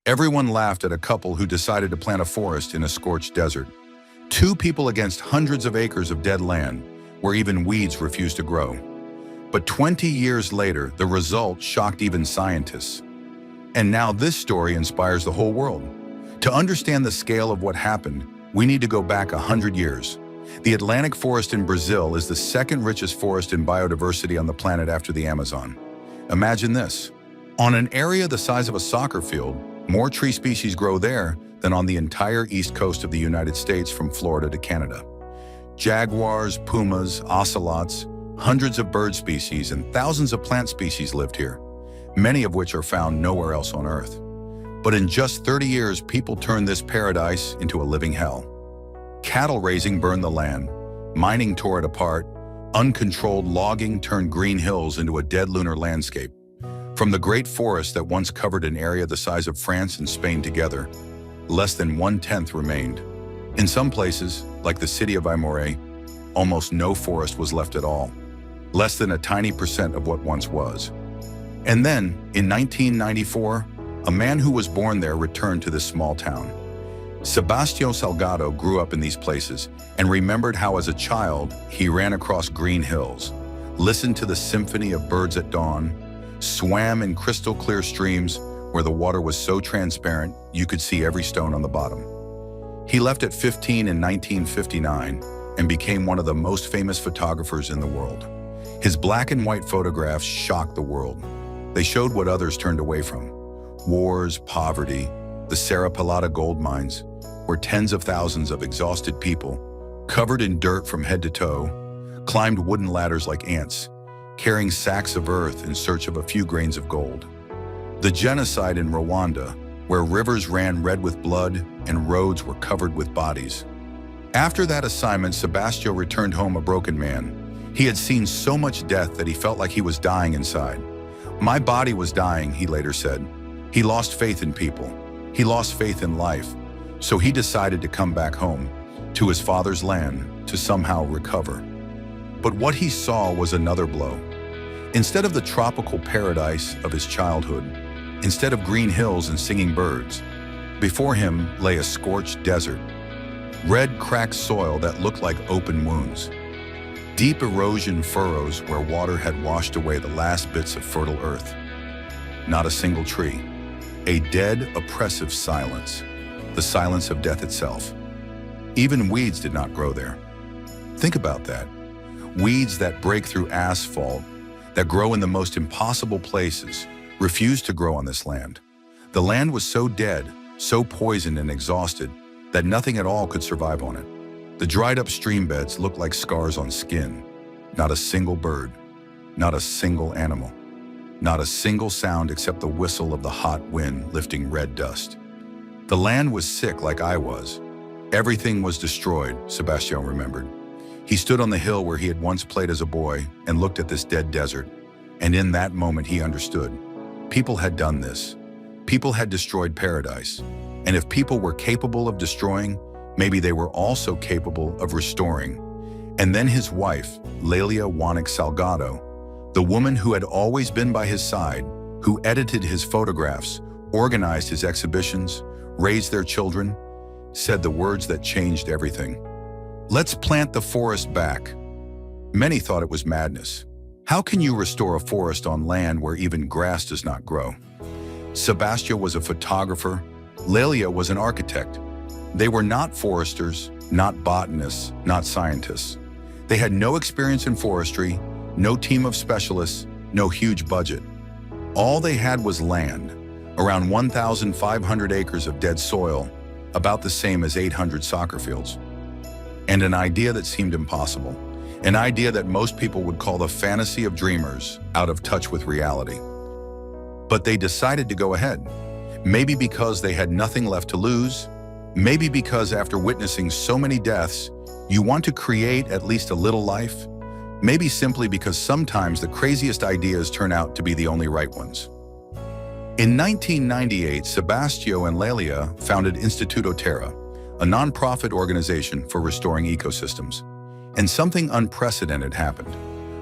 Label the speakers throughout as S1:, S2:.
S1: Everyone laughed at a couple who decided to plant a forest in a scorched desert. Two people against hundreds of acres of dead land, where even weeds refused to grow. But 20 years later, the result shocked even scientists. And now this story inspires the whole world. To understand the scale of what happened, we need to go back 100 years. The Atlantic forest in Brazil is the second richest forest in biodiversity on the planet after the Amazon. Imagine this. On an area the size of a soccer field, more tree species grow there than on the entire east coast of the United States from Florida to Canada. Jaguars, pumas, ocelots, hundreds of bird species, and thousands of plant species lived here, many of which are found nowhere else on Earth. But in just 30 years, people turned this paradise into a living hell. Cattle raising burned the land, mining tore it apart, uncontrolled logging turned green hills into a dead lunar landscape. From the great forest that once covered an area the size of France and Spain together, less than 1/10 remained. In some places, like the city of Aimoré, almost no forest was left at all, less than a tiny percent of what once was. And then, in 1994, a man who was born there returned to this small town. Sebastião Salgado grew up in these places and remembered how as a child he ran across green hills, listened to the symphony of birds at dawn, swam in crystal clear streams where the water was so transparent you could see every stone on the bottom. He left at 15 in 1959 and became one of the most famous photographers in the world. His black and white photographs shocked the world. They showed what others turned away from: wars, poverty, the Serra Pelada gold mines, where tens of thousands of exhausted people, covered in dirt from head to toe, climbed wooden ladders like ants, carrying sacks of earth in search of a few grains of gold. The genocide in Rwanda, where rivers ran red with blood and roads were covered with bodies. After that assignment, Sebastião returned home a broken man. He had seen so much death that he felt like he was dying inside. "My body was dying," he later said. He lost faith in people. He lost faith in life. So he decided to come back home, to his father's land, to somehow recover. But what he saw was another blow. Instead of the tropical paradise of his childhood, instead of green hills and singing birds, before him lay a scorched desert, red cracked soil that looked like open wounds, deep erosion furrows where water had washed away the last bits of fertile earth. Not a single tree. A dead, oppressive silence, the silence of death itself. Even weeds did not grow there. Think about that. Weeds that break through asphalt, that grow in the most impossible places, refused to grow on this land. The land was so dead, so poisoned and exhausted, that nothing at all could survive on it. The dried up stream beds looked like scars on skin. Not a single bird, not a single animal. Not a single sound except the whistle of the hot wind lifting red dust. The land was sick like I was. Everything was destroyed, Sebastião remembered. He stood on the hill where he had once played as a boy and looked at this dead desert. And in that moment he understood. People had done this. People had destroyed paradise. And if people were capable of destroying, maybe they were also capable of restoring. And then his wife, Lélia Wanek Salgado, the woman who had always been by his side, who edited his photographs, organized his exhibitions, raised their children, said the words that changed everything. "Let's plant the forest back." Many thought it was madness. How can you restore a forest on land where even grass does not grow? Sebastião was a photographer. Lélia was an architect. They were not foresters, not botanists, not scientists. They had no experience in forestry, no team of specialists, no huge budget. All they had was land, around 1,500 acres of dead soil, about the same as 800 soccer fields. And an idea that seemed impossible, an idea that most people would call the fantasy of dreamers, out of touch with reality. But they decided to go ahead, maybe because they had nothing left to lose, maybe because after witnessing so many deaths, you want to create at least a little life, maybe simply because sometimes the craziest ideas turn out to be the only right ones. In 1998, Sebastião and Lélia founded Instituto Terra, a nonprofit organization for restoring ecosystems. And something unprecedented happened.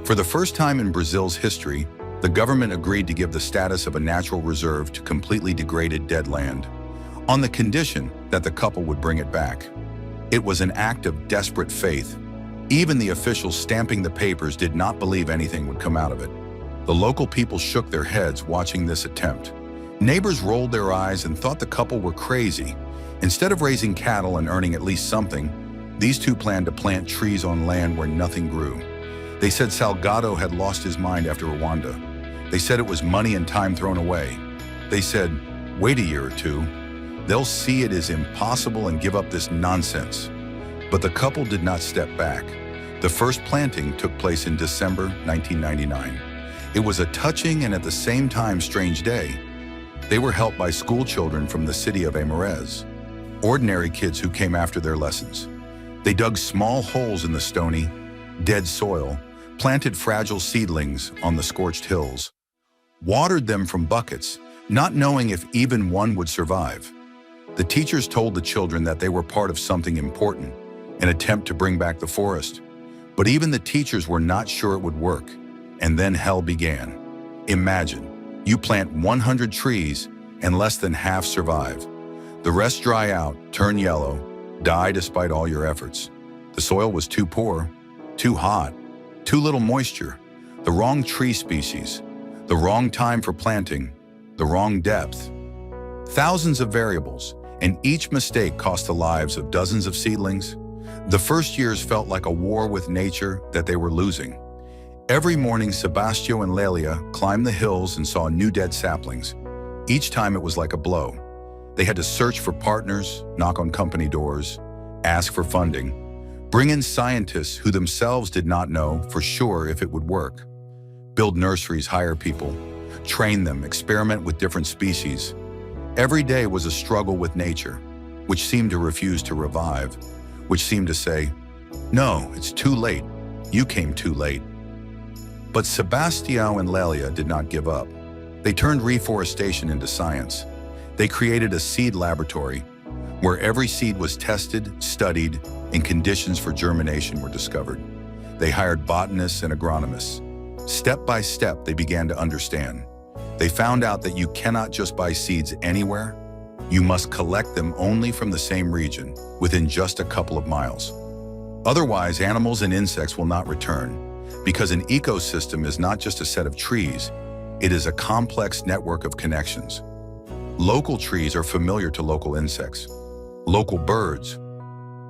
S1: For the first time in Brazil's history, The government agreed to give the status of a natural reserve to completely degraded dead land, on the condition that the couple would bring it back. It was an act of desperate faith. Even the officials stamping the papers did not believe anything would come out of it. The local people shook their heads watching this attempt. Neighbors rolled their eyes and thought the couple were crazy. Instead of raising cattle and earning at least something, these two planned to plant trees on land where nothing grew. They said Salgado had lost his mind after Rwanda. They said it was money and time thrown away. They said, wait a year or two. They'll see it is impossible and give up this nonsense. But the couple did not step back. The first planting took place in December 1999. It was a touching and at the same time strange day. They were helped by school children from the city of Amarez, ordinary kids who came after their lessons. They dug small holes in the stony, dead soil, planted fragile seedlings on the scorched hills, watered them from buckets, not knowing if even one would survive. The teachers told the children that they were part of something important, an attempt to bring back the forest. But even the teachers were not sure it would work. And then hell began. Imagine, you plant 100 trees and less than half survive. The rest dry out, turn yellow, die despite all your efforts. The soil was too poor, too hot, too little moisture, the wrong tree species, the wrong time for planting, the wrong depth. Thousands of variables, and each mistake cost the lives of dozens of seedlings. The first years felt like a war with nature that they were losing. Every morning, Sebastio and Lelia climbed the hills and saw new dead saplings. Each time it was like a blow. They had to search for partners, knock on company doors, ask for funding, bring in scientists who themselves did not know for sure if it would work, build nurseries, hire people, train them, experiment with different species. Every day was a struggle with nature, which seemed to refuse to revive, which seemed to say, no, it's too late. You came too late. But Sebastião and Lelia did not give up. They turned reforestation into science. They created a seed laboratory where every seed was tested, studied, and conditions for germination were discovered. They hired botanists and agronomists. Step by step, they began to understand. They found out that you cannot just buy seeds anywhere. You must collect them only from the same region, within just a couple of miles. Otherwise, animals and insects will not return, because an ecosystem is not just a set of trees, it is a complex network of connections. Local trees are familiar to local insects, local birds,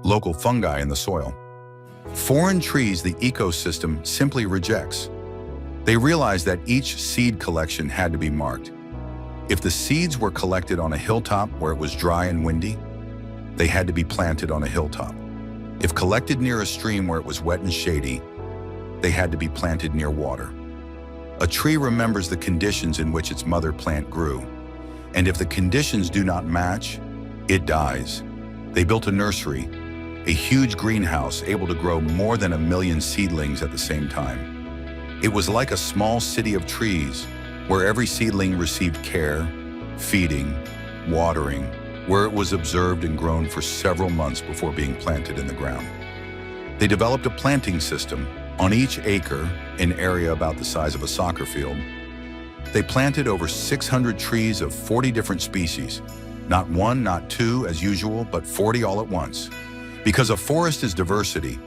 S1: local fungi in the soil. Foreign trees the ecosystem simply rejects. They realized that each seed collection had to be marked. If the seeds were collected on a hilltop where it was dry and windy, they had to be planted on a hilltop. If collected near a stream where it was wet and shady, they had to be planted near water. A tree remembers the conditions in which its mother plant grew, and if the conditions do not match, it dies. They built a nursery, a huge greenhouse able to grow more than 1 million seedlings at the same time. It was like a small city of trees, where every seedling received care, feeding, watering, where it was observed and grown for several months before being planted in the ground. They developed a planting system. On each acre, an area about the size of a soccer field, they planted over 600 trees of 40 different species. Not one, not two as usual, but 40 all at once. Because a forest is diversity,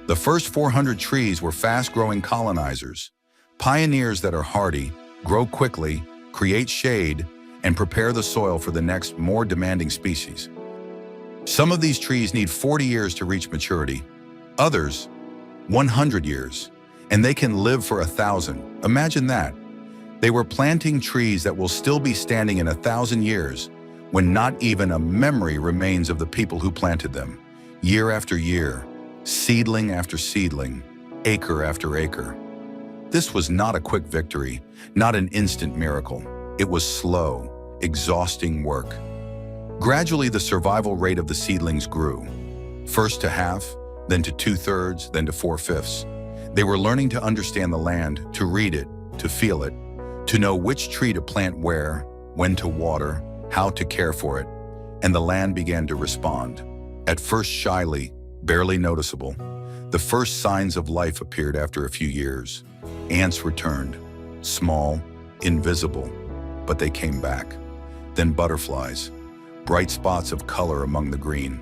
S1: the first 400 trees were fast-growing colonizers, pioneers that are hardy, grow quickly, create shade, and prepare the soil for the next, more demanding species. Some of these trees need 40 years to reach maturity, others 100 years, and they can live for 1,000. Imagine that. They were planting trees that will still be standing in 1,000 years when not even a memory remains of the people who planted them. Year after year, seedling after seedling, acre after acre. This was not a quick victory, not an instant miracle. It was slow, exhausting work. Gradually, the survival rate of the seedlings grew, first to half, then to 2/3, then to 4/5. They were learning to understand the land, to read it, to feel it, to know which tree to plant where, when to water, how to care for it, and the land began to respond. At first shyly, barely noticeable, the first signs of life appeared after a few years. Ants returned, small, invisible, but they came back. Then butterflies, bright spots of color among the green.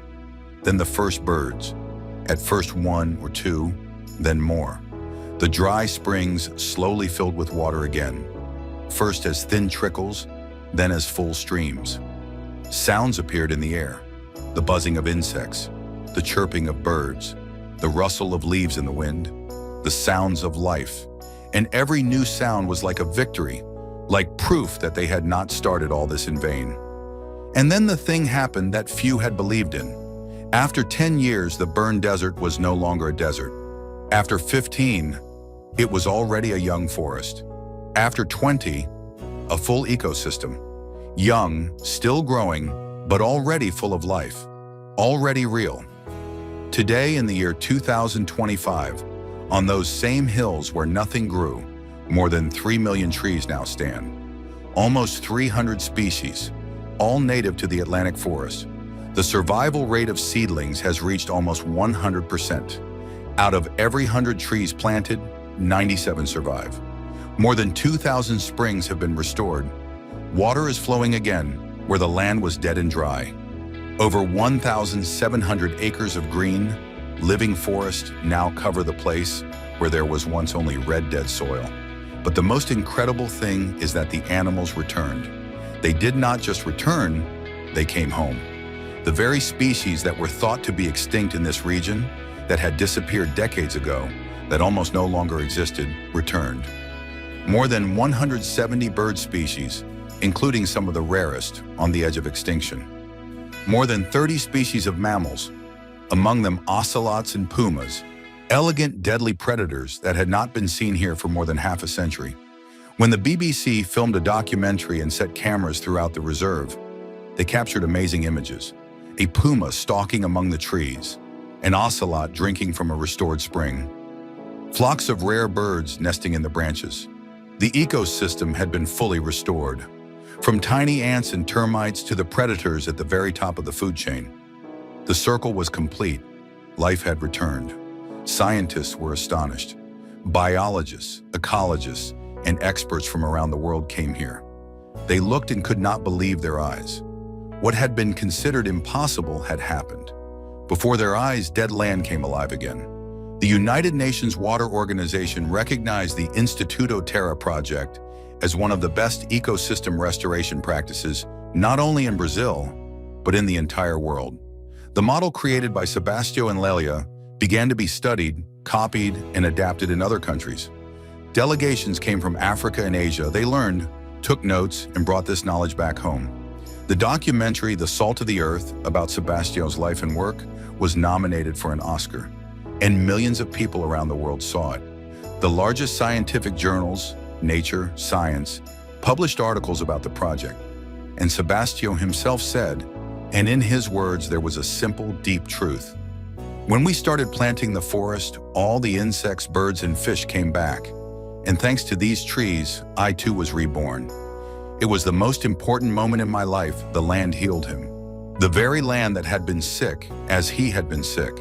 S1: Then the first birds, at first one or two, then more. The dry springs slowly filled with water again, first as thin trickles, then as full streams. Sounds appeared in the air, the buzzing of insects, the chirping of birds, the rustle of leaves in the wind, the sounds of life. And every new sound was like a victory, like proof that they had not started all this in vain. And then the thing happened that few had believed in. After 10 years, the burned desert was no longer a desert. After 15, it was already a young forest. After 20, a full ecosystem. Young, still growing, but already full of life. Already real. Today, in the year 2025, on those same hills where nothing grew, more than 3 million trees now stand. Almost 300 species, all native to the Atlantic forest. The survival rate of seedlings has reached almost 100%. Out of every 100 trees planted, 97 survive. More than 2,000 springs have been restored. Water is flowing again where the land was dead and dry. Over 1,700 acres of green, living forest now cover the place where there was once only red dead soil. But the most incredible thing is that the animals returned. They did not just return, they came home. The very species that were thought to be extinct in this region, that had disappeared decades ago, that almost no longer existed, returned. More than 170 bird species, including some of the rarest, on the edge of extinction. More than 30 species of mammals, among them ocelots and pumas, elegant, deadly predators that had not been seen here for more than half a century. When the BBC filmed a documentary and set cameras throughout the reserve, they captured amazing images. A puma stalking among the trees, an ocelot drinking from a restored spring, flocks of rare birds nesting in the branches. The ecosystem had been fully restored, from tiny ants and termites to the predators at the very top of the food chain. The circle was complete. Life had returned. Scientists were astonished. Biologists, ecologists, and experts from around the world came here. They looked and could not believe their eyes. What had been considered impossible had happened. Before their eyes, dead land came alive again. The United Nations Water Organization recognized the Instituto Terra project as one of the best ecosystem restoration practices, not only in Brazil, but in the entire world. The model created by Sebastião and Lelia began to be studied, copied, and adapted in other countries. Delegations came from Africa and Asia. They learned, took notes, and brought this knowledge back home. The documentary, The Salt of the Earth, about Sebastião's life and work, was nominated for an Oscar, and millions of people around the world saw it. The largest scientific journals, Nature, Science, published articles about the project, and Sebastião himself said, and in his words there was a simple, deep truth. When we started planting the forest, all the insects, birds, and fish came back, and thanks to these trees, I too was reborn. It was the most important moment in my life. The land healed him. The very land that had been sick as he had been sick.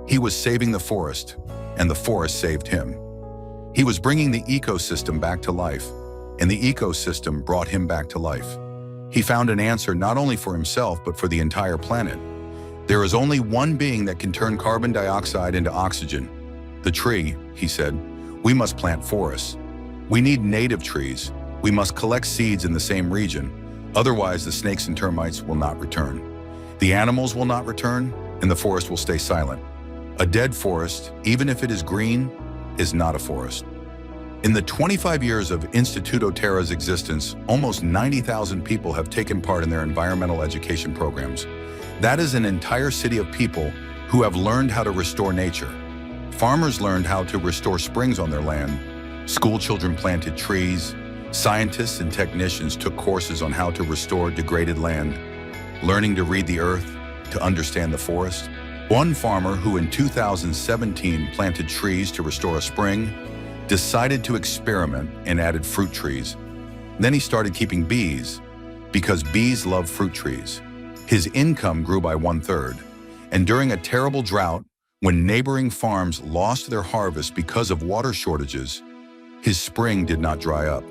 S1: He was saving the forest, and the forest saved him. He was bringing the ecosystem back to life, and the ecosystem brought him back to life. He found an answer not only for himself, but for the entire planet. There is only one being that can turn carbon dioxide into oxygen. The tree, he said. We must plant forests. We need native trees. We must collect seeds in the same region. Otherwise, the snakes and termites will not return. The animals will not return, and the forest will stay silent. A dead forest, even if it is green, is not a forest. In the 25 years of Instituto Terra's existence, almost 90,000 people have taken part in their environmental education programs. That is an entire city of people who have learned how to restore nature. Farmers learned how to restore springs on their land. School children planted trees. Scientists and technicians took courses on how to restore degraded land, learning to read the earth, to understand the forest. One farmer who in 2017 planted trees to restore a spring decided to experiment and added fruit trees. Then he started keeping bees because bees love fruit trees. His income grew by 1/3, and during a terrible drought, when neighboring farms lost their harvest because of water shortages, his spring did not dry up.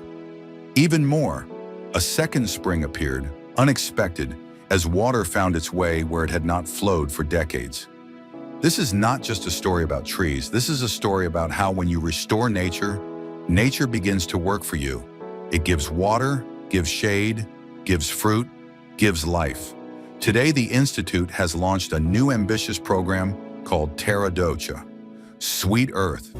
S1: Even more, a second spring appeared, unexpected, as water found its way where it had not flowed for decades. This is not just a story about trees. This is a story about how when you restore nature, nature begins to work for you. It gives water, gives shade, gives fruit, gives life. Today, the Institute has launched a new ambitious program called Terra Doce, Sweet Earth.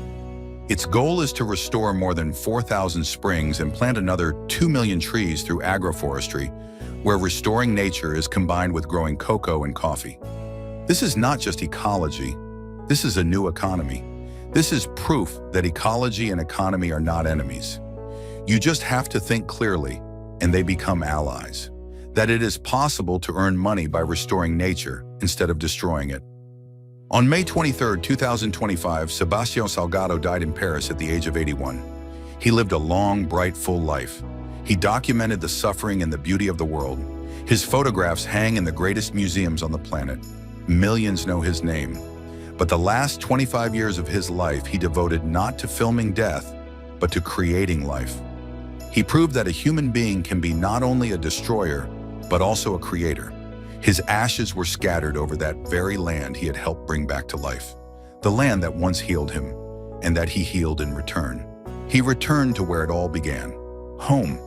S1: Its goal is to restore more than 4,000 springs and plant another 2 million trees through agroforestry, where restoring nature is combined with growing cocoa and coffee. This is not just ecology, this is a new economy. This is proof that ecology and economy are not enemies. You just have to think clearly, and they become allies. That it is possible to earn money by restoring nature instead of destroying it. On May 23, 2025, Sebastião Salgado died in Paris at the age of 81. He lived a long, bright, full life. He documented the suffering and the beauty of the world. His photographs hang in the greatest museums on the planet. Millions know his name. But the last 25 years of his life he devoted not to filming death, but to creating life. He proved that a human being can be not only a destroyer, but also a creator. His ashes were scattered over that very land he had helped bring back to life. The land that once healed him, and that he healed in return. He returned to where it all began, home.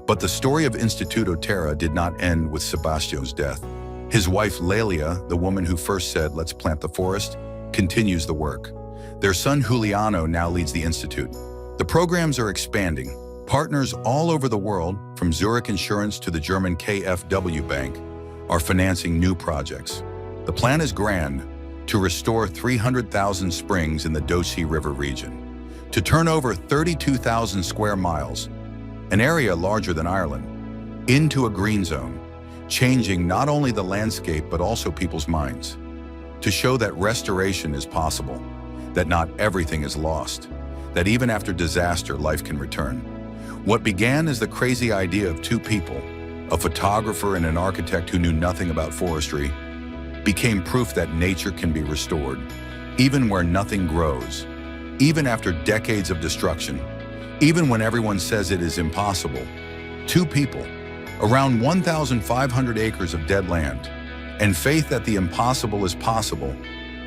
S1: But the story of Instituto Terra did not end with Sebastião's death. His wife Lelia, the woman who first said, "Let's plant the forest," continues the work. Their son Juliano now leads the Institute. The programs are expanding. Partners all over the world, from Zurich Insurance to the German KfW Bank, are financing new projects. The plan is grand: to restore 300,000 springs in the Doce River region, to turn over 32,000 square miles, an area larger than Ireland, into a green zone, changing not only the landscape but also people's minds, to show that restoration is possible, that not everything is lost, that even after disaster, life can return. What began as the crazy idea of two people, a photographer and an architect who knew nothing about forestry, became proof that nature can be restored, even where nothing grows, even after decades of destruction, even when everyone says it is impossible. Two people, around 1,500 acres of dead land, and faith that the impossible is possible.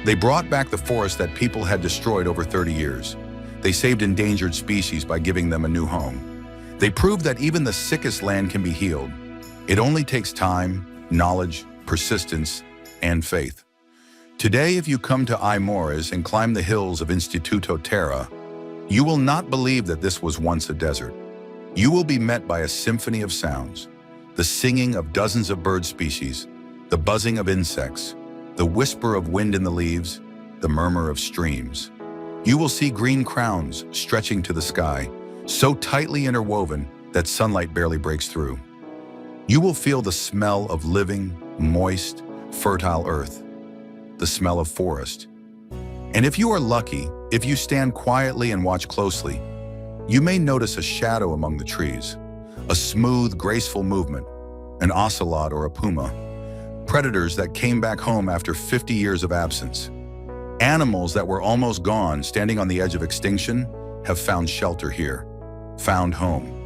S1: They brought back the forest that people had destroyed over 30 years. They saved endangered species by giving them a new home. They proved that even the sickest land can be healed. It only takes time, knowledge, persistence, and faith. Today, if you come to Aimores and climb the hills of Instituto Terra, you will not believe that this was once a desert. You will be met by a symphony of sounds, the singing of dozens of bird species, the buzzing of insects, the whisper of wind in the leaves, the murmur of streams. You will see green crowns stretching to the sky, so tightly interwoven that sunlight barely breaks through. You will feel the smell of living, moist, fertile earth, the smell of forest. And if you are lucky, if you stand quietly and watch closely, you may notice a shadow among the trees, a smooth, graceful movement, an ocelot or a puma, predators that came back home after 50 years of absence. Animals that were almost gone, standing on the edge of extinction, have found shelter here, found home.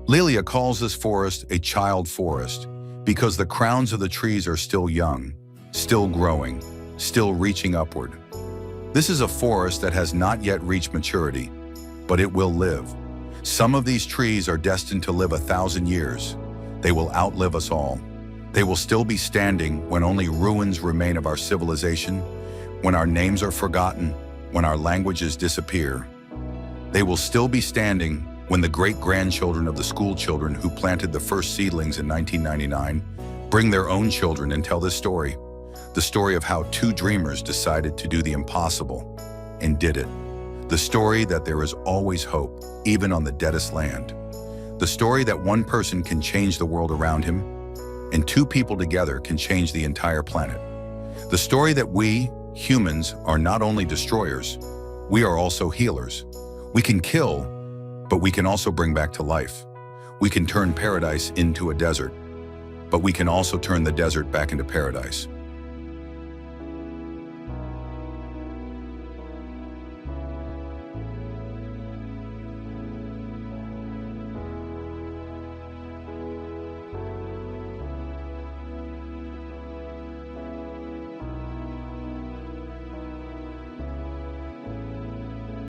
S1: Lilia calls this forest a child forest because the crowns of the trees are still young, still growing, still reaching upward. This is a forest that has not yet reached maturity, but it will live. Some of these trees are destined to live 1,000 years. They will outlive us all. They will still be standing when only ruins remain of our civilization, when our names are forgotten, when our languages disappear. They will still be standing when the great-grandchildren of the school children who planted the first seedlings in 1999 bring their own children and tell this story, the story of how two dreamers decided to do the impossible and did it. The story that there is always hope, even on the deadest land. The story that one person can change the world around him, and two people together can change the entire planet. The story that we, humans, are not only destroyers, we are also healers. We can kill, but we can also bring back to life. We can turn paradise into a desert, but we can also turn the desert back into paradise.